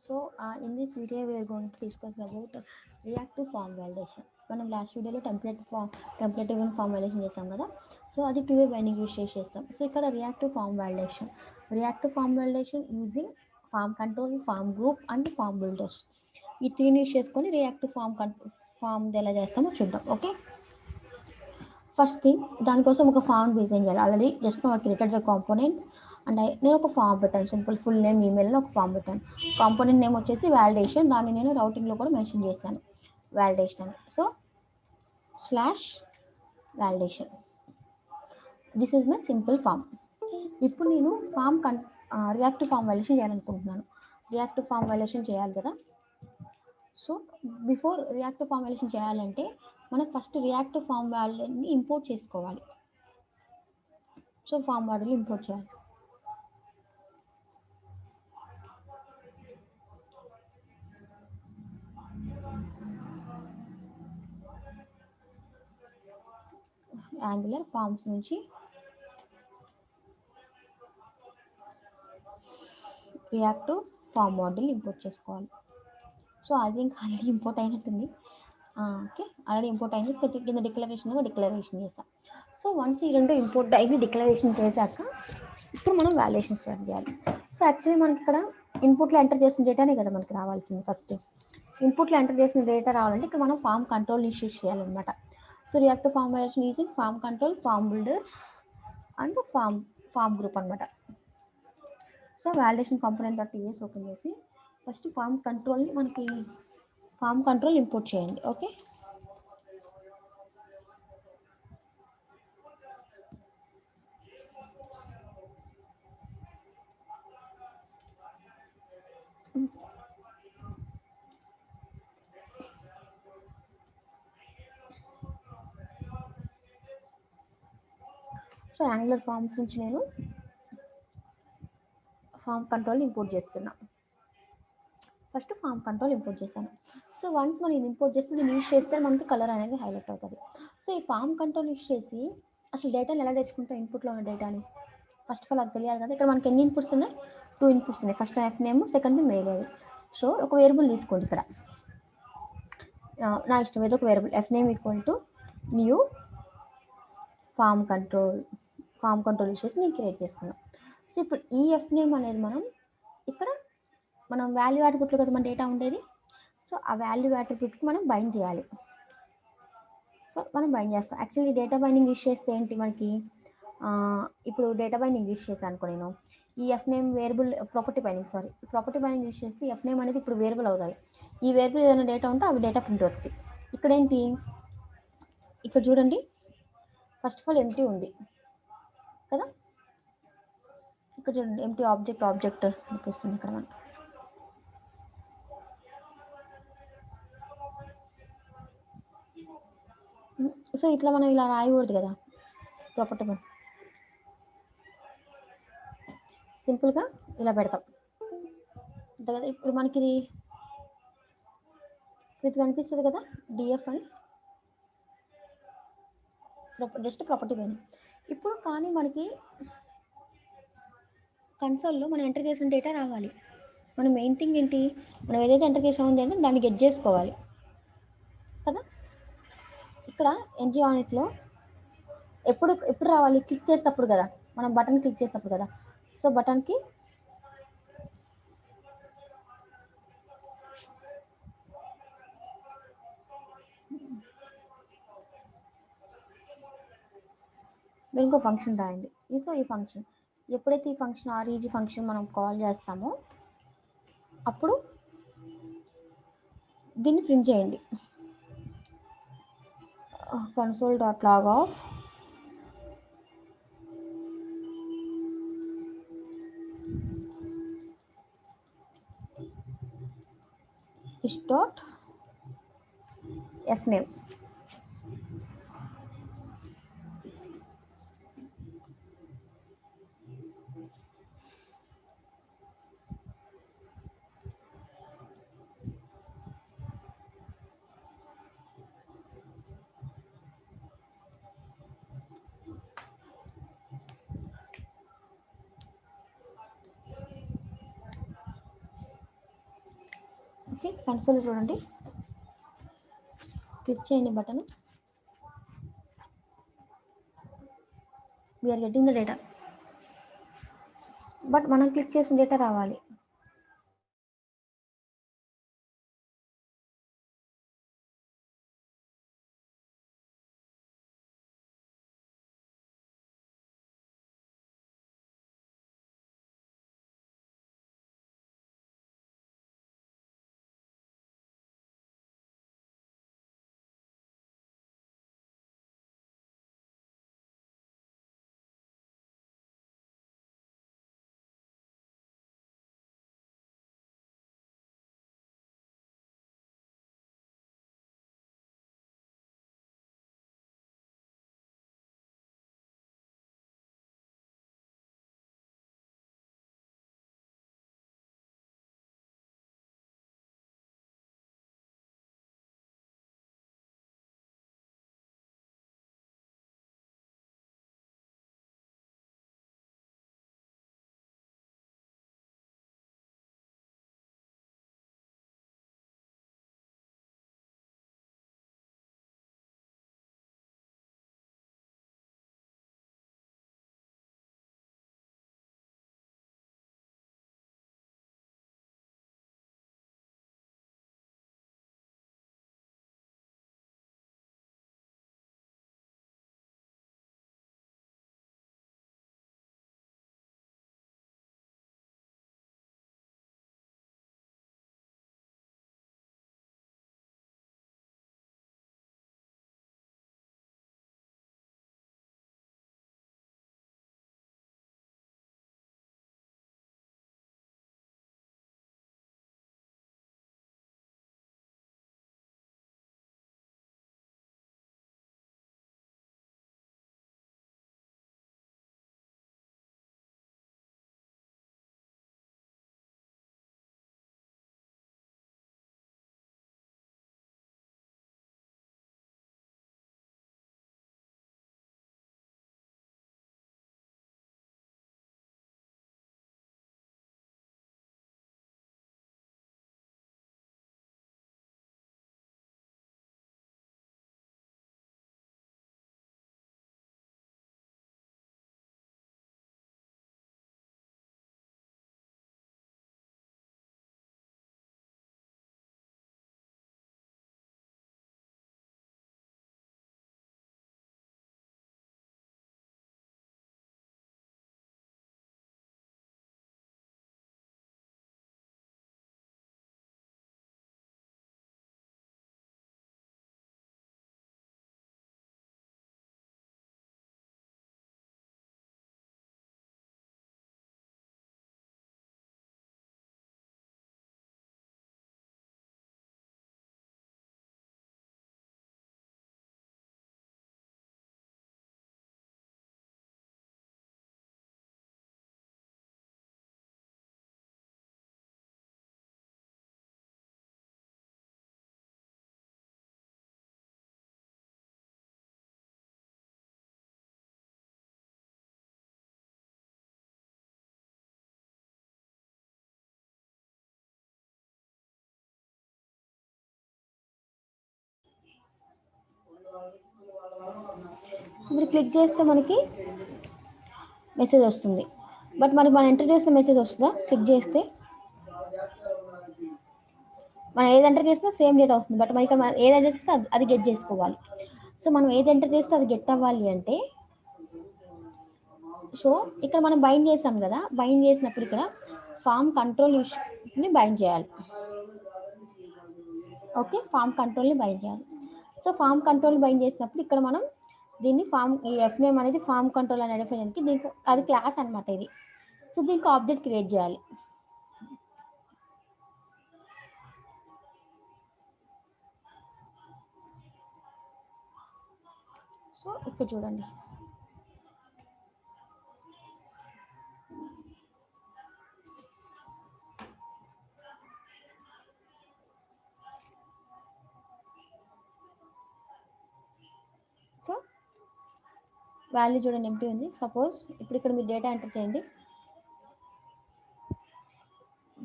In this video, we are going to discuss about reactive form validation. మనం last వీడియోలో template driven form validation చేసాం కదా. So అది two way binding use చేస్తాం. So ఇక్కడ reactive form validation using form control, form group and form builders. ఈ త్రీని use చేసుకొని రియాక్టివ్ ఫామ్ ఎలా చేస్తామో చూద్దాం. ఓకే, ఫస్ట్ థింగ్ దానికోసం ఒక ఫామ్ డిజైన్ చేయాలి. ఆల్రెడీ జస్ట్ నాకు క్రియేటెడ్ ద కాంపోనెంట్ అండ్ నేను ఒక ఫామ్ పెట్టాను. సింపుల్ ఫుల్ నేమ్, ఈమెయిల్ ఒక ఫామ్ పెట్టాను. కాంపోనెంట్ నేమ్ వచ్చేసి వ్యాలిడేషన్. దాన్ని నేను రౌటింగ్లో కూడా మెన్షన్ చేశాను, వ్యాలిడేషన్ అని. So slash validation, this is my simple form. ఇప్పుడు నేను రియాక్టివ్ ఫామ్ వాల్యుయేషన్ చేయాలనుకుంటున్నాను. రియాక్టివ్ ఫామ్ వాల్యుయేషన్ చేయాలి కదా. So before reactive form valuation చేయాలంటే మనం ఫస్ట్ రియాక్టివ్ ఫామ్ వాల్యూని ఇంపోర్ట్ చేసుకోవాలి. సో ఫామ్ వాల్యూని ఇంపోర్ట్ చేయాలి. యాంగులర్ ఫామ్స్ నుంచి రియాక్టివ్ ఫామ్ మోడల్ ఇంపోర్ట్ చేసుకోవాలి. సో అది ఇంకా ఆల్రెడీ ఇంపోర్ట్ అయినట్టుంది. ఓకే, ఆల్రెడీ ఇంపోర్ట్ అయింది. కింద డిక్లరేషన్ చేస్తాం. సో వన్స్ ఈ రెండు ఇంపోర్ట్ అయింది, డిక్లరేషన్ చేశాక ఇప్పుడు మనం వాల్యుయేషన్ స్టార్ట్ చేయాలి. సో యాక్చువల్లీ మనకి ఇక్కడ ఇన్పుట్లో ఎంటర్ చేసిన డేటానే కదా మనకి రావాల్సింది. ఫస్ట్ ఇన్పుట్లో ఎంటర్ చేసిన డేటా రావాలంటే ఇక్కడ మనం ఫామ్ కంట్రోల్ ఇష్యూస్ చేయాలన్నమాట. So reactive form valuation using form control, form builders and form group అనమాట. So validation component dot open చేసి ఫస్ట్ ఫామ్ కంట్రోల్ ఇంపోర్ట్ చేయండి. ఓకే, సో యాంగులర్ ఫామ్స్ నుంచి నేను ఫామ్ కంట్రోల్ ఇంపోర్ట్ చేస్తున్నా. First form control import చేశాను. So once మనం ఇది import చేస్తే దీన్ని యూజ్ చేస్తే మనకి కలర్ అనేది హైలైట్ అవుతుంది. సో ఈ ఫామ్ కంట్రోల్ యూజ్ చేసి అసలు డేటాని ఎలా తెచ్చుకుంటాం, ఇన్పుట్లో ఉన్న డేటాని ఫస్ట్ ఆఫ్ ఆల్ అది తెలియాలి కదా. ఇక్కడ మనకి ఎన్ని ఇన్పుట్స్ ఉన్నాయి? 2 ఇన్పుట్స్ ఉన్నాయి. First F name, second mail ID. So ఒక వేరియబుల్ తీసుకోండి. ఇక్కడ నా ఇష్టం ఏదో ఒక variable F name equal to new form control use చేసి నేను క్రియేట్ చేసుకున్నాను. సో ఇప్పుడు ఈ ఎఫ్ నేమ్ అనేది మనం వాల్యూ అట్రిబ్యూట్లో కదా మన డేటా ఉండేది. సో ఆ వాల్యూ అట్రిబ్యూట్కి మనం బైండ్ చేయాలి. సో మనం బైండ్ చేస్తాం. యాక్చువల్లీ డేటా బైండింగ్ యూజ్ చేస్తే ఏంటి మనకి, ఇప్పుడు డేటా బైండింగ్ యూజ్ చేశాను అనుకో నేను, ఈ F name variable property binding use చేసి ఎఫ్ నేమ్ అనేది ఇప్పుడు వేరియబుల్ అవుతుంది. ఈ వేరియబుల్ ఏదైనా డేటా ఉంటే అవి డేటా ప్రింట్ అవుతుంది. ఇక్కడ ఏంటి, ఇక్కడ చూడండి, ఫస్ట్ ఆఫ్ ఆల్ ఎంటీ ఉంది కదా. ఇక్కడ చూడండి ఎంటీ ఆబ్జెక్ట్ అనిపిస్తుంది ఇక్కడ మనకి. సో ఇట్లా మనం ఇలా రాయకూడదు కదా. ప్రాపర్టీ సింపుల్గా ఇలా పెడతాం అంతే కదా. ఇప్పుడు మనకి ఇది కనిపిస్తుంది కదా, డిఎఫ్ అని జస్ట్ ప్రాపర్టీ పైన. ఇప్పుడు కానీ మనకి కన్సోల్లో మనం ఎంటర్ చేసిన డేటా రావాలి. మన మెయిన్ థింగ్ ఏంటి, మనం ఏదైతే ఎంటర్ చేసామో అంటే దాన్ని గెట్ చేసుకోవాలి కదా. ఇక్కడ ఎన్జీ ఆనిట్లో ఎప్పుడు రావాలి, క్లిక్ చేసేటప్పుడు కదా, మనం బటన్ క్లిక్ చేసేటప్పుడు కదా. సో బటన్కి ఇంకో ఫంక్షన్ రాయండి. సో ఈ ఫంక్షన్ ఎప్పుడైతే ఈ ఫంక్షన్ ఆర్ఈజీ ఫంక్షన్ మనం కాల్ చేస్తామో అప్పుడు దీన్ని ప్రింట్ చేయండి. console.log is.fname. ఓకే, కన్సోల్ చూడండి, క్లిక్ చేయండి button. We're getting the data, but మనం క్లిక్ చేసిన డేటా రావాలి. ఇప్పుడు క్లిక్ చేస్తే మనకి మెసేజ్ వస్తుంది, బట్ మనకి మనం ఎంటర్ చేసిన మెసేజ్ వస్తుందా? క్లిక్ చేస్తే మనం ఏది ఎంటర్ చేసినా సేమ్ డేటా వస్తుంది, బట్ మనం ఇక్కడ ఏది ఎంటర్ చేస్తే అది గెట్ చేసుకోవాలి. సో మనం ఏది ఎంటర్ చేస్తే అది గెట్ అవ్వాలి అంటే, సో ఇక్కడ మనం బైండ్ చేసాం కదా, బైండ్ చేసినప్పుడు ఇక్కడ ఫామ్ కంట్రోల్ ని బైండ్ చేయాలి. ఓకే, ఫామ్ కంట్రోల్ని బైండ్ చేయాలి. సో ఫామ్ కంట్రోల్ బైండ్ చేసినప్పుడు ఇక్కడ మనం దీన్ని ఫామ్, ఈ ఎఫ్ నేమ్ అనేది ఫామ్ కంట్రోల్ అని అడిగేదానికి దీనికి అది క్లాస్ అనమాట ఇది. సో దీనికి ఆబ్జెక్ట్ క్రియేట్ చేయాలి. సో ఇక్కడ చూడండి, సో వాల్యూ చూడండి ఎంటీ ఉంది. సపోజ్ ఇప్పుడు ఇక్కడ మీరు డేటా ఎంటర్ చేయండి,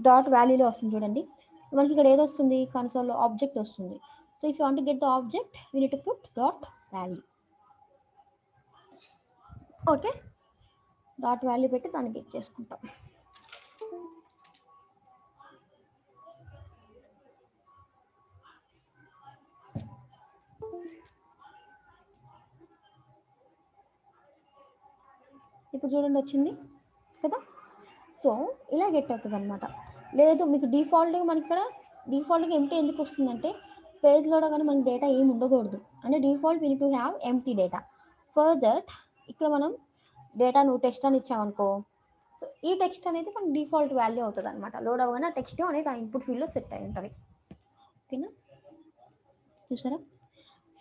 డాట్ వాల్యూలో వస్తుంది చూడండి. మనకి ఇక్కడ ఏది వస్తుంది, కన్సోల్లో ఆబ్జెక్ట్ వస్తుంది. So if you want to get the object we need to put dot value. Okay, dot value పెట్టి దానికి ఇచ్చేసుకుంటాం. ఇప్పుడు చూడండి వచ్చింది కదా. సో ఇలా గెట్ అవుతుంది అనమాట. లేదు మీకు డిఫాల్ట్గా మనకి ఇక్కడ డిఫాల్ట్గా ఎంటీ ఎందుకు వస్తుందంటే పేజ్లో కానీ మనకి డేటా ఏమి ఉండకూడదు. అంటే default we need to have empty data. For that ఇక్కడ మనం డేటా నువ్వు టెక్స్ట్ అని ఇచ్చామనుకో, సో ఈ టెక్స్ట్ అనేది మనకి డిఫాల్ట్ వాల్యూ అవుతుంది అనమాట. లోడ్ అవ్వగానే ఆ టెక్స్ట్ అనేది ఆ ఇన్పుట్ ఫీల్డ్లో సెట్ అయి ఉంటుంది. ఓకేనా, చూసారా.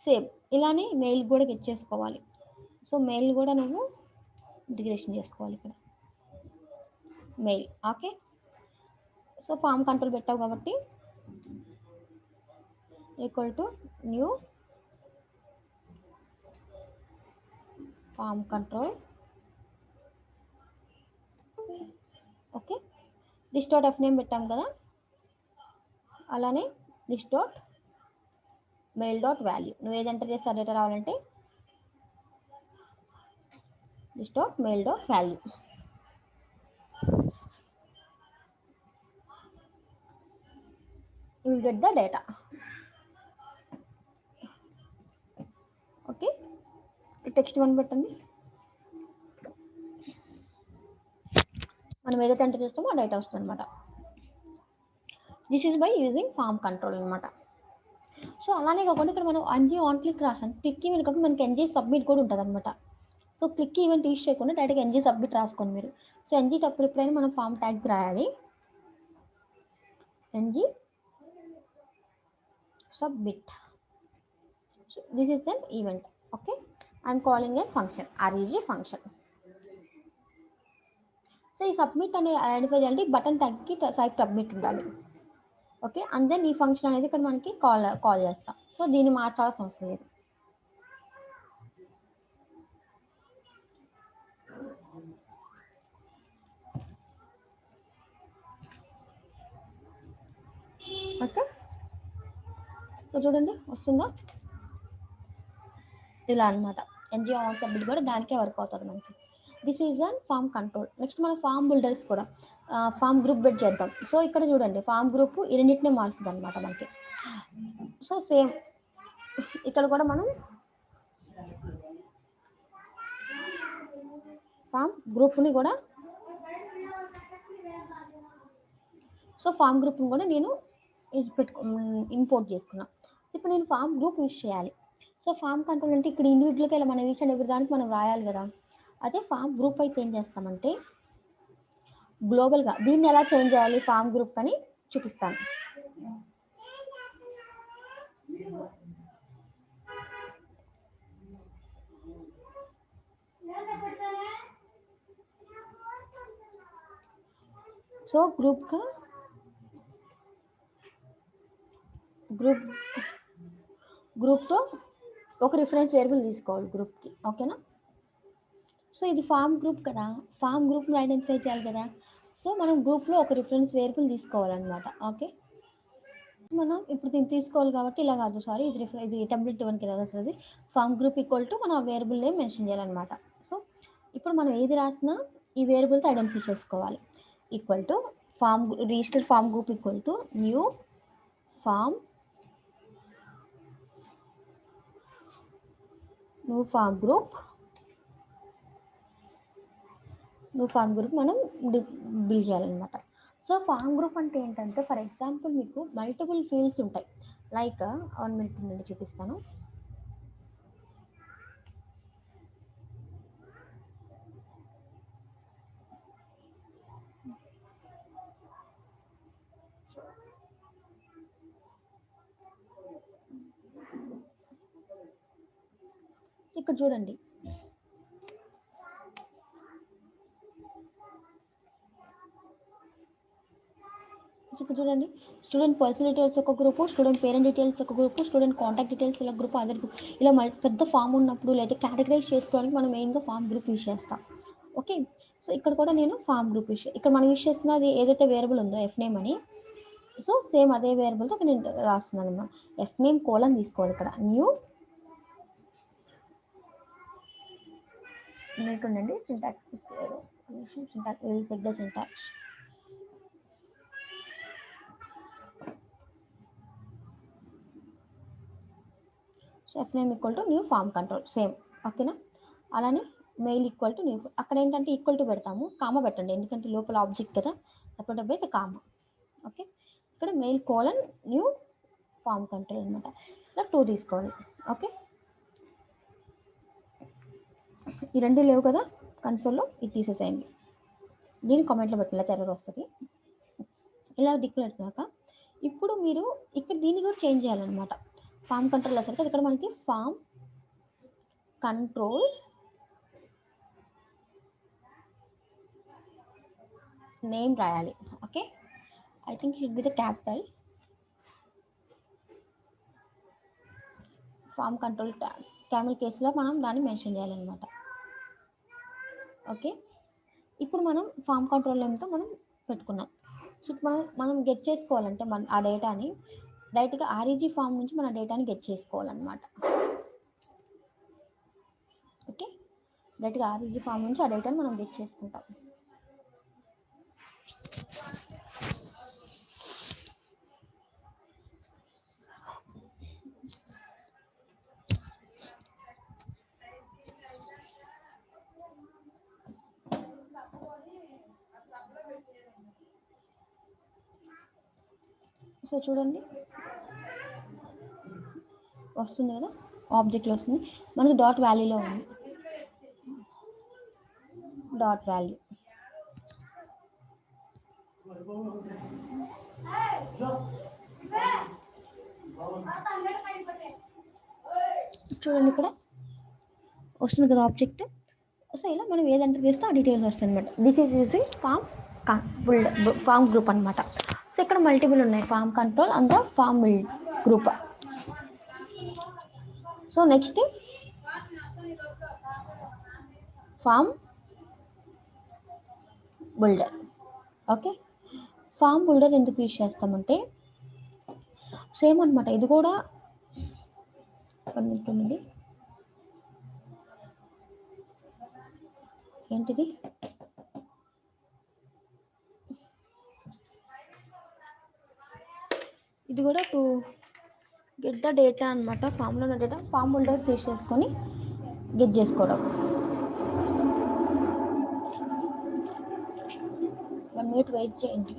సేమ్ ఇలానే మెయిల్ కూడా గెట్ చేసుకోవాలి. సో మెయిల్ కూడా నువ్వు ఇంటిగ్రేషన్ చేసుకోవాలి ఇక్కడ mail. Okay, so form control పెట్టావు కాబట్టి equal to new form control. Okay, this dot F name పెట్టాం కదా, అలానే this dot mail dot value. నువ్వు ఏది ఎంటర్ చేస్తే డేటా రావాలంటే this dot mail dot value. you will get the data. Okay, text one పెట్టండి. మనం ఏదైతే ఎంటర్ చేస్తామో ఆ డేటా వస్తుంది అనమాట. This is by using form control అనమాట. సో అలానే కాకుండా ఇక్కడ మనం ఎన్జీ ఆన్ క్లిక్ రాసాం, క్లిక్ ఈవెంట్ కాకుండా మనకి ఎన్జీ సబ్మిట్ కూడా ఉంటుంది అనమాట. సో క్లిక్ ఈవెంట్ యూజ్ చేయకుండా డైరెక్ట్గా ఎన్జీ సబ్మిట్ రాసుకోండి మీరు. సో ఎన్జీ అప్పుడు ఎప్పుడైనా మనం ఫామ్ ట్యాగ్ రాయాలి, NG submit. So this is then event. Okay, I'm calling a function, REG function. So ఈ సబ్మిట్ అనే ఐడెంటిఫై చేయాలంటే బటన్ ట్యాగ్కి సైట్ సబ్మిట్ ఉండాలి. ఓకే, అండ్ దెన్ ఈ ఫంక్షన్ అనేది ఇక్కడ మనకి కాల్ చేస్తాం. సో దీన్ని మార్చాల్సిన అవసరం లేదు. ఓకే, సో చూడండి వస్తుందా ఇలా అనమాట. ఎన్జీ ఆన్ సబ్మిట్ కూడా దానికే వర్క్ అవుతుంది మనకి. This is an form control. Next మన ఫామ్ బిల్డర్స్ కూడా ఫామ్ గ్రూప్ బిల్డ్ చేద్దాం. సో ఇక్కడ చూడండి ఫామ్ గ్రూప్ ఈ రెండింటినే మారుస్తుంది అనమాట మనకి. సో సేమ్ ఇక్కడ కూడా మనం ఫామ్ గ్రూప్ని కూడా ఫామ్ గ్రూప్ని కూడా నేను ఇంపోర్ట్ చేసుకున్నాను. ఇప్పుడు నేను ఫామ్ గ్రూప్ యూజ్ చేయాలి. సో ఫామ్ కంట్రోల్ అంటే ఇక్కడ ఇండివిజువల్గా ఇలా మనం ఈచ్ అండ్ ఎవ్రీ దానికి మనం రాయాలి కదా. అదే ఫామ్ గ్రూప్ అయితే ఏం చేస్తామంటే గ్లోబల్గా దీన్ని ఎలా చేంజ్ చేయాలి ఫామ్ గ్రూప్ అని చూపిస్తాను. సో గ్రూప్తో ఒక రిఫరెన్స్ వేరియబుల్ తీసుకోవాలి గ్రూప్కి. ఓకేనా, సో ఇది ఫామ్ గ్రూప్ కదా, ఫామ్ గ్రూప్ని ఐడెంటిఫై చేయాలి కదా. సో మనం గ్రూప్లో ఒక రిఫరెన్స్ వేరియబుల్ తీసుకోవాలన్నమాట. ఓకే, మనం ఇప్పుడు దీన్ని తీసుకోవాలి కాబట్టి ఇలా కాదు, సారీ ఇది టెంప్లెట్ ఇవ్వడానికి కదా అసలు. అది ఫామ్ గ్రూప్ ఈక్వల్ టు మనం ఆ వేరియబుల్ నేమ్ మెన్షన్ చేయాలన్నమాట. సో ఇప్పుడు మనం ఏది రాసినా ఈ వేరియబుల్తో ఐడెంటిఫై చేసుకోవాలి. Equal to form register form group equal to new form group మనం బిల్డ్ చేయాలన్నమాట. సో ఫామ్ గ్రూప్ అంటే ఏంటంటే ఫర్ ఎగ్జాంపుల్ మీకు మల్టిపుల్ ఫీల్డ్స్ ఉంటాయి. లైక్ 1 minute నుండి చూపిస్తాను. ఇక్కడ చూడండి స్టూడెంట్ పర్సనల్ డీటెయిల్స్ ఒక గ్రూపు, స్టూడెంట్ పేరెంట్ డీటెయిల్స్ ఒక గ్రూపు, స్టూడెంట్ కాంటాక్ట్ డీటెయిల్స్ ఇలా గ్రూప్, అదర్ గ్రూప్, ఇలా పెద్ద ఫామ్ ఉన్నప్పుడు లేదా కేటగరైజ్ చేసుకోవడానికి మనం మెయిన్గా ఫామ్ గ్రూప్ యూజ్ చేస్తాం. ఓకే, సో ఇక్కడ కూడా నేను ఫామ్ గ్రూప్ ఇక్కడ మనం యూజ్ చేస్తున్నది ఏదైతే వేరియబుల్ ఉందో ఎఫ్ నేమ్ అని, సో సేమ్ అదే వేరియబుల్తో నేను రాస్తున్నాను అనమాట. ఎఫ్ నేమ్ కోలన్ తీసుకోవాలి ఇక్కడ. న్యూ ఉండండి, syntax syntax check the syntax. So F name equal to new form control same. ఓకేనా? అలానే మెయిల్ ఈక్వల్ టు న్యూ. అక్కడ ఏంటంటే ఈక్వల్ టు పెడతాము, కామా పెట్టండి ఎందుకంటే లోపల ఆబ్జెక్ట్ కదా, సపోర్ట్ అయితే కామా. ఓకే, ఇక్కడ mail colon new form control అనమాట. ఇలా 2 తీసుకోవాలి. ఓకే, ఈ 2 లేవు కదా కన్సోల్లో, ఇది తీసేసేయండి. దీన్ని కామెంట్లో పెట్టిన ఎర్రర్ వస్తుంది. ఇలా డిక్లేర్ చేశాక ఇప్పుడు మీరు ఇక్కడ దీన్ని కూడా చేంజ్ చేయాలన్నమాట. ఫామ్ కంట్రోల్ అసలు ఇక్కడ మనకి ఫామ్ కంట్రోల్ నేమ్ రాయాలి. Okay, I think should be the capital. Form control camel కేసులో మనం దాన్ని మెన్షన్ చేయాలన్నమాట. ఓకే, ఇప్పుడు మనం ఫామ్ కంట్రోల్ నేమ్తో మనం పెట్టుకున్నాం. సో మనం గెట్ చేసుకోవాలంటే ఆ డేటాని డైరెక్ట్గా ఆర్ఈజీ ఫామ్ నుంచి మన డేటాని గెట్ చేసుకోవాలన్నమాట. ఓకే, డైరెక్ట్గా ఆర్ఈజీ ఫామ్ నుంచి ఆ డేటాని మనం గెట్ చేసుకుంటాం. సో చూడండి వస్తుంది కదా, ఆబ్జెక్ట్లో వస్తుంది. మనకి డాట్ వాల్యూలో ఉంది, డాట్ వాల్యూ. చూడండి ఇక్కడ వస్తుంది కదా ఆబ్జెక్ట్. సో ఇలా మనం ఏది ఎంటర్ చేస్తే ఆ డీటెయిల్స్ వస్తుంది అనమాట. This is using form group అనమాట. సో ఇక్కడ మల్టిపుల్ ఉన్నాయి, form control and the form group. So next form builder. Okay, form builder ఎందుకు యూజ్ చేస్తామంటే సేమ్ అనమాట, ఇది కూడా ఉంటుంది. ఏంటిది, ఇది కూడా టు గెట్ ద డేటా అనమాట. ఫామ్లో ఉన్న డేటా ఫామ్ బిల్డర్స్ యూజ్ చేసుకొని గెట్ చేసుకోవడం. 1 minute వెయిట్ చేయండి.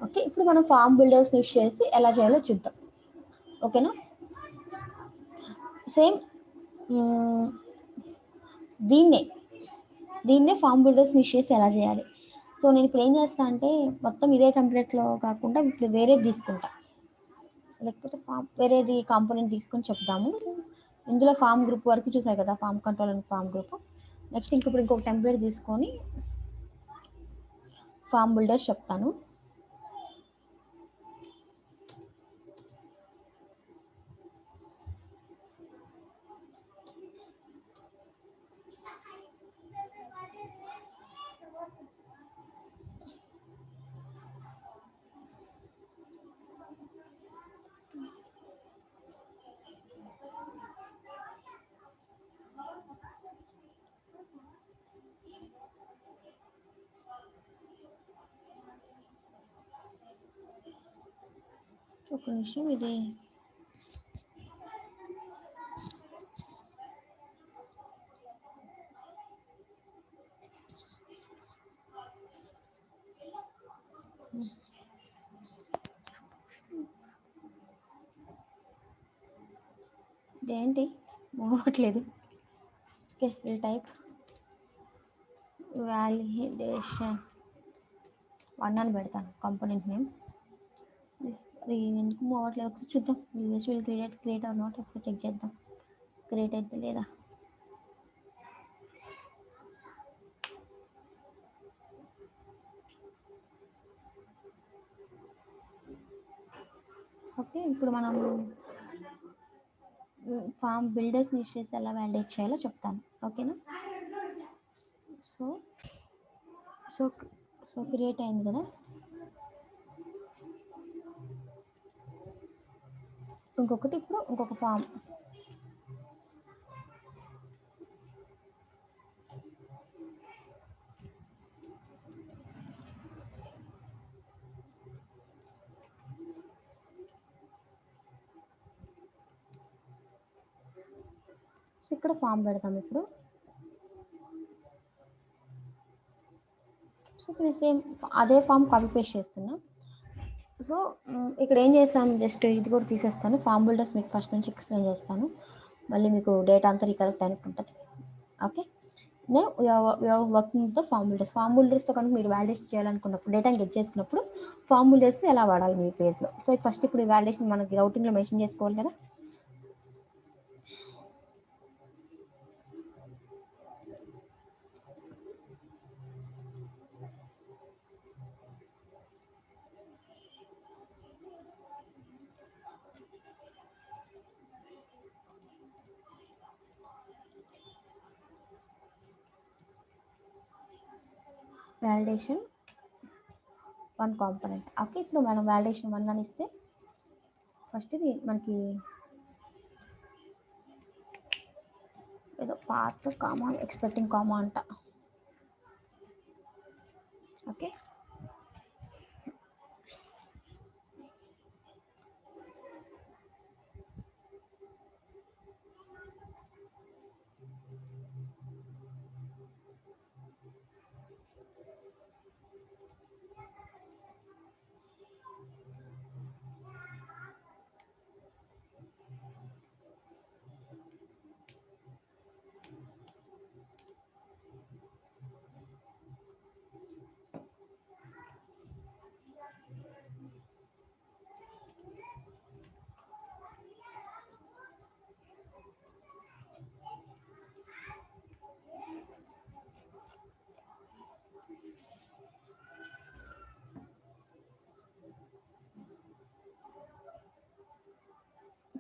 ఓకే, ఇప్పుడు మనం ఫామ్ బిల్డర్స్ యూజ్ చేసి ఎలా చేయాలో చూద్దాం. ఓకేనా? సేమ్ దీన్నే ఫామ్ బిల్డర్స్ యూజ్ చేసి ఎలా చేయాలి. సో నేను ఇప్పుడు ఏం చేస్తా అంటే మొత్తం ఇదే టెంప్లెట్లో కాకుండా ఇప్పుడు వేరేది తీసుకుంటా, లేకపోతే వేరేది కాంపోనెంట్ తీసుకొని చెప్దాము. ఇందులో ఫామ్ గ్రూప్ వరకు చూసారు కదా, form control and form group. Next ఇంకొక టెంప్లెట్ తీసుకొని ఫామ్ బిల్డర్స్ చెప్తాను. ఒక నిమిషం, ఇది ఇదేంటి పోవట్లేదు. ఓకే, విల్ టైప్ వాలిడేషన్ 1 అని పెడతాను కాంపోనెంట్ నేమ్. అది ఎందుకు మూవ్ అవ్వట్లేదు ఒకసారి చూద్దాం. విల్ క్రియేట్ ఆర్ నాట్ ఒకసారి చెక్ చేద్దాం, క్రియేట్ అయితే లేదా. ఓకే, ఇప్పుడు మనం ఫామ్ బిల్డర్స్ యూజ్ చేసి ఎలా వాలిడేట్ చేయాలో చెప్తాను. ఓకేనా? సో సో క్రియేట్ అయింది కదా. ఇంకొకటి ఇప్పుడు ఇంకొక ఫామ్. సో ఇక్కడ ఫామ్ పెడతాం ఇప్పుడు. సో ఇప్పుడు సేమ్ అదే ఫామ్ కాపీ పేస్ట్ చేస్తున్నా. సో ఇక్కడ ఏం చేస్తాను, జస్ట్ ఇది కూడా తీసేస్తాను. ఫామ్ బిల్డర్స్ మీకు ఫస్ట్ నుంచి ఎక్స్ప్లెయిన్ చేస్తాను, మళ్ళీ మీకు డేటా అంతా రికరెక్ట్ అయినట్టు ఉంటుంది. ఓకే, నేను వర్కింగ్ తో ఫామ్ బిల్డర్స్. ఫామ్ బిల్డర్స్తో కనుక మీరు వాలిడేషన్ చేయాలనుకున్నప్పుడు, డేటాని గెట్ చేసుకున్నప్పుడు ఫామ్ బిల్డర్స్ ఎలా వాడాలి మీ పేజ్లో. సో ఫస్ట్ ఇప్పుడు వాలిడేషన్ మనకి రౌటింగ్లో మెన్షన్ చేసుకోవాలి కదా. Validation 1 component. ఓకే, ఇప్పుడు మనం వాలిడేషన్ 1 అని ఇస్తే ఫస్ట్ ఇది మనకి ఏదో పాత్ కామా ఎక్స్పెక్టింగ్ కామా అంట. ఓకే,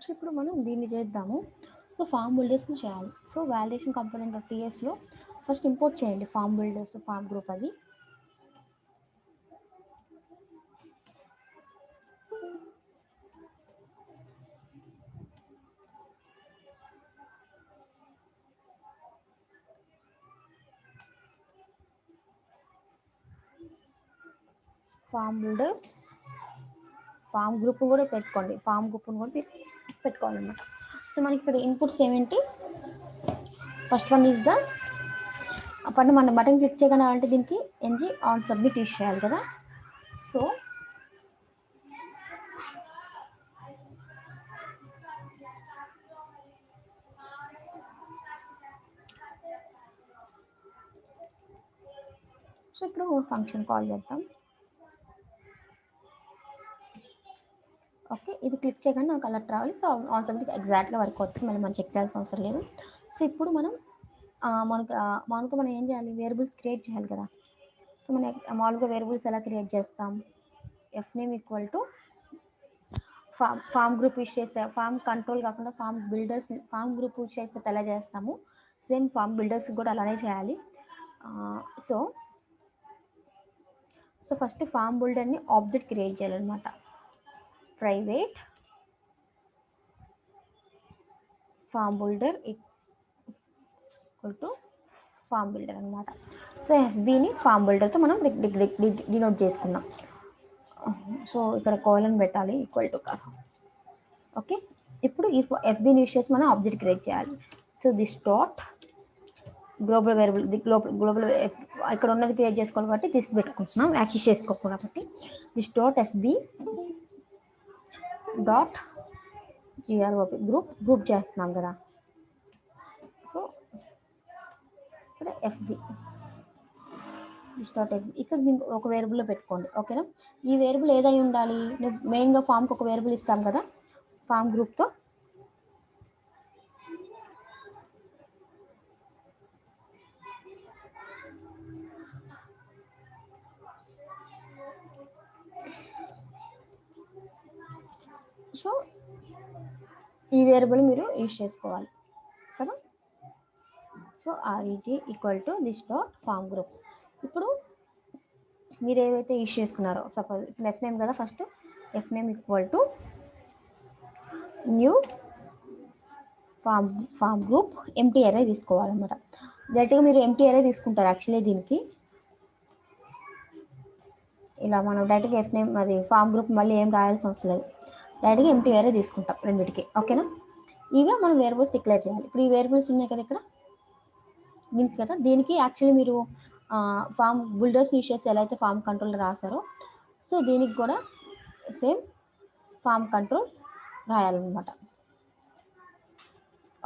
సో ఇప్పుడు మనం దీన్ని చేద్దాము. సో ఫామ్ బిల్డర్స్ని చేయాలి. సో వాలిడేషన్ కాంపోనెంట్ ఆఫ్ టీఎస్లో ఫస్ట్ ఇంపోర్ట్ చేయండి ఫామ్ బిల్డర్స్ ఫామ్ గ్రూప్. అది ఫామ్ బిల్డర్స్ ఫామ్ గ్రూప్ కూడా పెట్టుకోండి, ఫామ్ గ్రూప్ని కూడా పెట్టుకోవాలన్నమాట. సో మనకి ఇక్కడ ఇన్పుట్స్ ఏమిటి, ఫస్ట్ వన్ ఈజ్ ద అప్పుడు మనం బటన్ క్లిక్ చేయగానే అంటే దీనికి ఎన్జీ ఆన్ సబ్మిట్ యూస్ చేయాలి కదా. సో ఇప్పుడు ఫంక్షన్ కాల్ చేద్దాం. ఓకే, ఇది క్లిక్ చేయగానే నాకు అలర్ట్ రావాలి. సో ఆన్ సబ్మిట్ ఎగ్జాక్ట్గా వర్క్ అవుతుంది, మళ్ళీ మనం చెక్ చేయాల్సిన అవసరం లేదు. సో ఇప్పుడు మనకు మనం ఏం చేయాలి, వేరియబుల్స్ క్రియేట్ చేయాలి కదా. సో మనం మామూలుగా వేరియబుల్స్ ఎలా క్రియేట్ చేస్తాం, F name equal to form group use చేస్తే, ఫామ్ కంట్రోల్ కాకుండా ఫామ్ గ్రూప్ యూస్ చేస్తే ఎలా చేస్తాము, సేమ్ ఫామ్ బిల్డర్స్ కూడా అలానే చేయాలి. సో ఫస్ట్ ఫామ్ బిల్డర్ని ఆబ్జెక్ట్ క్రియేట్ చేయాలన్నమాట. Private form builder equal to form builder అనమాట. సో ఎఫ్బీని ఫామ్ బిల్డర్తో మనం డినోట్ చేసుకున్నాం. సో ఇక్కడ కోలన్ పెట్టాలి, ఈక్వల్ టు కాదు. ఓకే, ఇప్పుడు ఈ ఎఫ్బీని యూస్ చేసి మనం ఆబ్జెక్ట్ క్రియేట్ చేయాలి. So this dot global variable, global ఇక్కడ ఉన్నది క్రియేట్ చేసుకోవాలి కాబట్టి దిస్ పెట్టుకుంటున్నాం, యాక్సెస్ చేసుకోకూడదు కాబట్టి. This dot FB dot GROP group చేస్తున్నాం కదా. సో ఇక్కడ ఎఫ్బి డాట్ ఎఫ్బి ఇక్కడ ఒక వేరియబుల్లో పెట్టుకోండి. ఓకేనా, ఈ వేరియబుల్ ఏదై ఉండాలి, మెయిన్గా ఫామ్కి ఒక వేరియబుల్ ఇస్తాం కదా ఫామ్ గ్రూప్తో. సో ఈ వేరియబుల్ మీరు యూజ్ చేసుకోవాలి కదా. So REG equal to this dot form group. ఇప్పుడు మీరు ఏవైతే ఇష్యూ చేసుకున్నారో, సపోజ్ ఇప్పుడు ఎఫ్ నేమ్ కదా, first F name equal to new form group empty array తీసుకోవాలన్నమాట. డైరెక్ట్గా మీరు ఎంటీ అరే తీసుకుంటారు యాక్చువల్లీ దీనికి. ఇలా మనం డైరెక్ట్గా ఎఫ్ నేమ్ అది ఫామ్ గ్రూప్ మళ్ళీ ఏం రాయాల్సిన అవసరం లేదు, డైరెక్ట్గా ఎంటీ అరే తీసుకుంటాం రెండింటికి. ఓకేనా? ఇవి మనం వేరియబుల్స్ డిక్లేర్ చేయాలి. ఇప్పుడు ఈ వేరియబుల్స్ ఉన్నాయి కదా ఇక్కడ దీనికి కదా, దీనికి యాక్చువల్లీ మీరు ఫామ్ బుల్డర్స్ యూస్ చేసి ఎలా అయితే ఫామ్ కంట్రోల్ రాశారో, సో దీనికి కూడా సేమ్ ఫామ్ కంట్రోల్ రాయాలన్నమాట.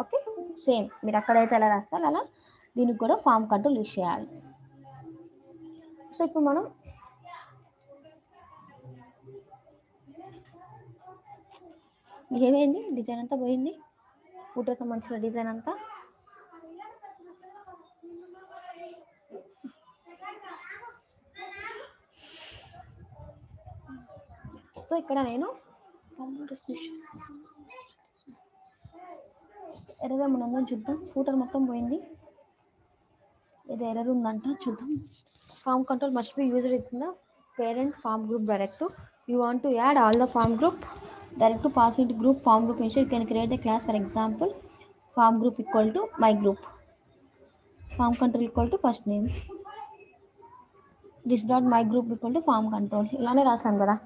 ఓకే, సేమ్ మీరు అక్కడైతే ఎలా రాస్తారు అలా దీనికి కూడా ఫామ్ కంట్రోల్ యూస్ చేయాలి. సో ఇప్పుడు మనం ఏమైంది, డిజైన్ అంతా పోయింది, ఫోటో సంబంధించిన డిజైన్ అంతా. సో ఇక్కడ నేను ఎర్రగా ఉందో చూద్దాం, ఫూటర్ మొత్తం పోయింది, ఏదో ఎర్రర్ ఉందంట చూద్దాం. Form control must be used in the parent form group directive. You want to add all the form group directive pass into group form group ensure you can create a class, for example form group equal to my group, form control equal to first name, this dot my group equal to form control. ఇలానే రాసాను కదా.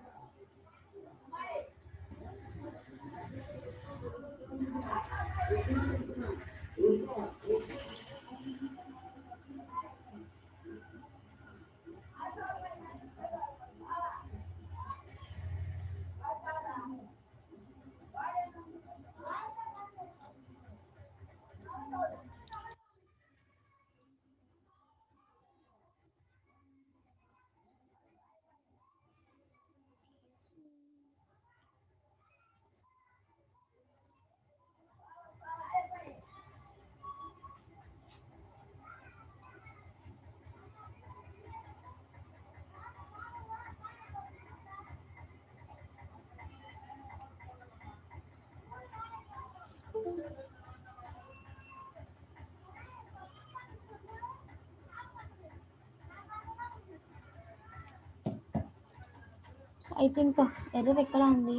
I think error ఎక్కడ ఉంది,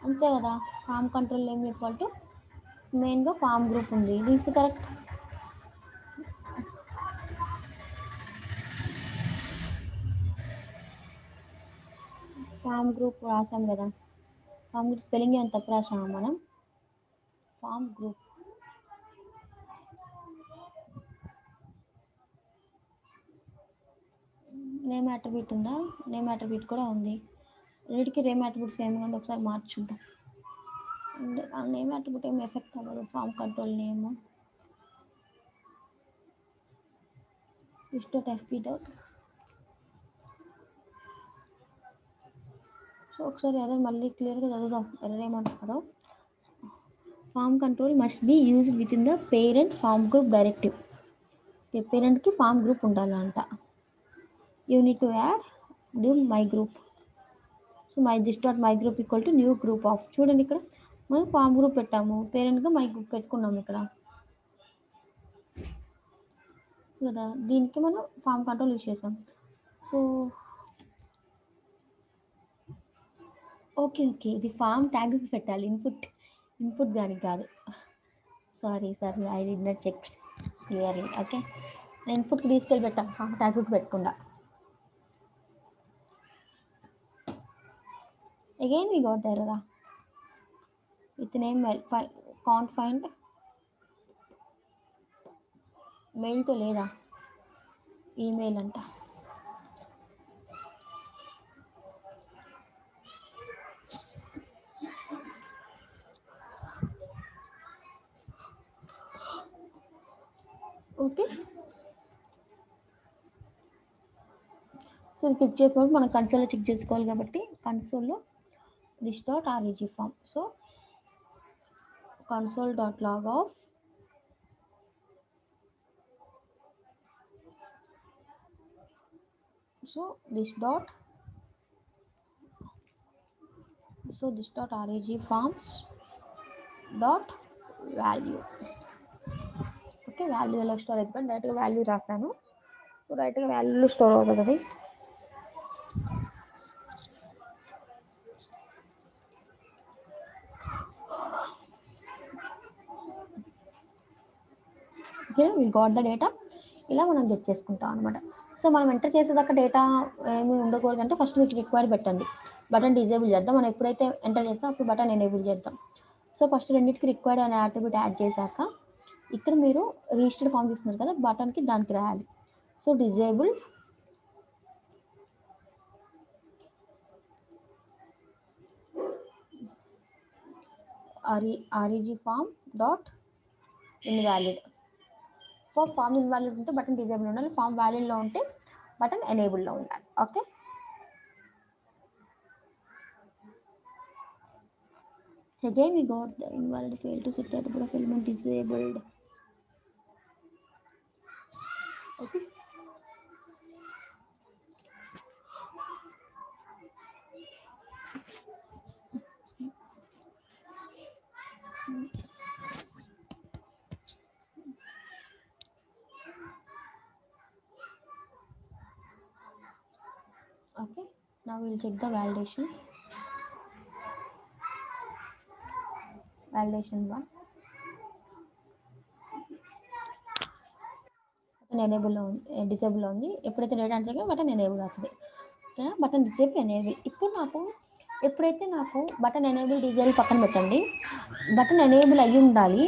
అంతే కదా. Form control name equal to మెయిన్గా form group ఉంది, this correct. Form group రాసాం కదా, ఫామ్ గ్రూప్ స్పెల్లింగ్ ఏమైనా తప్పు రాసాము మనం. ఫామ్ గ్రూప్ నేమ్ అట్రిబ్యూట్ ఉందా, నేమ్ అట్రిబ్యూట్ కూడా ఉంది, రెండింటికి నేమ్ అట్రిబ్యూట్ సేమ్ ఉంది, ఒకసారి మార్చి చూద్దాం. నేమ్ అట్రిబ్యూట్ ఏమి ఎఫెక్ట్ అవ్వదు, form control name dot FP dot. So ఒకసారి ఎర్రర్ మళ్ళీ క్లియర్గా చదువుదాం, ఎర్రర్ ఏమంటున్నారో. Form control must be used within the parent form group directive. పేరెంట్కి ఫామ్ గ్రూప్ ఉండాలంట. You need to add due my group. So my this dot my group equal to new group of. చూడండి ఇక్కడ మనం form group పెట్టాము, పేరెంట్గా my group పెట్టుకున్నాము ఇక్కడ కదా, దీనికి మనం ఫామ్ కంట్రోల్ యూజ్ చేసాం. సో ఓకే ఓకే, ఇది ఫామ్ ట్యాగ్కి పెట్టాలి, ఇన్పుట్ దానికి కాదు. Sorry I did not check clearly. Okay, నేను ఇన్పుట్కి తీసుకెళ్ళి పెట్టాను, ఫామ్ ట్యాగ్కి పెట్టకుండా. Again we got the error with name can't find mail తో లేదా, ఈమెయిల్ అంట. ఓకే, సో ఇది క్లిక్ చేయకపోతే మనం కన్సోల్లో చెక్ చేసుకోవాలి కాబట్టి కన్సోల్లో this dot REG form. So console dot log of so this dot reg forms dot value. Okay, value ఎలా స్టోర్ అవుతుంది, డైరెక్ట్గా వాల్యూ రాశాను. సో సో డైరెక్ట్గా వాల్యూలో స్టోర్ అవుతుంది అది. Okay, we got the data. ఇలా మనం గెట్ చేసుకుంటాం అనమాట. సో మనం ఎంటర్ చేసేదాకా డేటా ఏమి ఉండకూడదు అంటే ఫస్ట్ మీకు రిక్వైర్ పెట్టండి, బటన్ డిజేబుల్ చేద్దాం. మనం ఎప్పుడైతే ఎంటర్ చేస్తాం అప్పుడు బటన్ ఎనేబుల్ చేద్దాం. సో ఫస్ట్ రెండింటికి రిక్వైర్డ్ అనే అట్రిబ్యూట్ యాడ్ చేశాక ఇక్కడ మీరు రిజిస్టర్డ్ ఫామ్ ఇస్తున్నారు కదా, బటన్కి దానికి రాయాలి. So disable reg form dot invalid. Form invalid ఉంటే బటన్ డిజేబుల్ ఉండాలి, ఫామ్ వ్యాలిడ్లో ఉంటే బటన్ ఎనేబుల్లో ఉండాలి. Okay, again we got the invalid failed to set attribute of element disabled. Okay, okay, now we'll check the validation 1 button ఎనేబుల్లో ఉంది, డిజేబుల్లో ఉంది. ఎప్పుడైతే data అంటే బటన్ ఎనేబుల్ అవుతుంది. Button disable enable. ఇప్పుడు నాకు ఎప్పుడైతే నాకు బటన్ ఎనేబుల్ డిజేబుల్ పక్కన పెట్టండి, బటన్ ఎనేబుల్ అయ్యి ఉండాలి.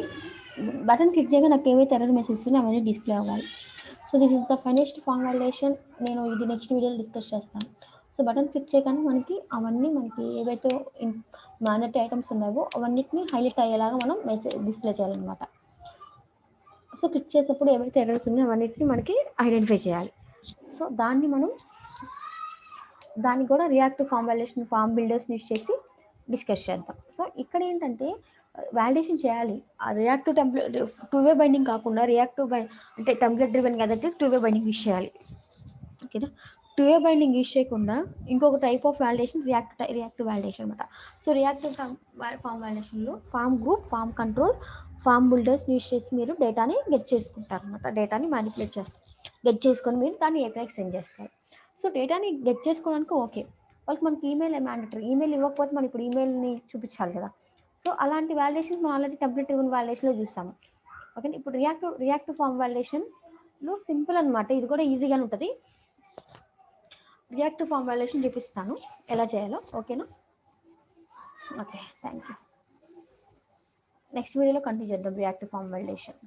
బటన్ క్లిక్ చేయగా నాకు ఏవైతే ఎర్రర్ మెసేజ్ ఉన్నాయో అవన్నీ డిస్ప్లే అవ్వాలి. So this is the finished form validation. నేను ఇది నెక్స్ట్ వీడియోలో డిస్కస్ చేస్తాను. సో బటన్ క్లిక్ చేయగానే మనకి అవన్నీ మనకి ఏవైతే మ్యాండేటరీ ఐటమ్స్ ఉన్నాయో అవన్నిటిని హైలైట్ అయ్యేలాగా మనం మెసేజ్ డిస్ప్లే చేయాలన్నమాట. సో క్లిక్ చేసేటప్పుడు ఏవైతే ఎర్రర్స్ ఉన్నాయో అవన్నిటిని మనకి ఐడెంటిఫై చేయాలి. సో దాన్ని కూడా reactive form validation form builders use చేసి డిస్కస్ చేద్దాం. సో ఇక్కడ ఏంటంటే వాలిడేషన్ చేయాలి. ఆ రియాక్టివ్ టెంప్లెట్ 2-వే బైండింగ్ కాకుండా రియాక్టివ్ అంటే టెంప్లెట్ డ్రివెన్ కదంటే 2-వే బైండింగ్ యూజ్ చేయాలి. ఓకేనా, 2-వే బైండింగ్ యూజ్ చేయకుండా ఇంకొక type of validation reactive validation అనమాట. సో రియాక్టివ్ ఫామ్ వాలిడేషన్లో form group, form control, form builders use చేసి మీరు డేటాని గెట్ చేసుకుంటారు అనమాట. డేటాని మ్యానిపులేట్ చేస్తారు, గెట్ చేసుకొని మీరు దాన్ని ఏపీఐకి సెండ్ చేస్తారు. సో డేటాని గెట్ చేసుకోవడానికి ఓకే, వాళ్ళకి మనకి ఈమెయిల్ మ్యాండేటరీ. ఈమెయిల్ ఇవ్వకపోతే మనం ఇప్పుడు ఈమెయిల్ని చూపించాలి కదా. సో అలాంటి వాలిడేషన్ మనం ఆల్రెడీ టెంప్లెట్ డ్రివెన్ వాలిడేషన్లో చూసాము. ఓకే, ఇప్పుడు రియాక్టివ్ ఫామ్ వాలిడేషన్లో సింపుల్ అనమాట. ఇది కూడా ఈజీగానే ఉంటుంది. రియాక్టివ్ ఫామ్ వాలిడేషన్ చూపిస్తాను ఎలా చేయాలో. ఓకేనా, ఓకే, థ్యాంక్ యూ. నెక్స్ట్ వీడియోలో కంటిన్యూ చేద్దాం రియాక్టివ్ ఫామ్ వాలిడేషన్.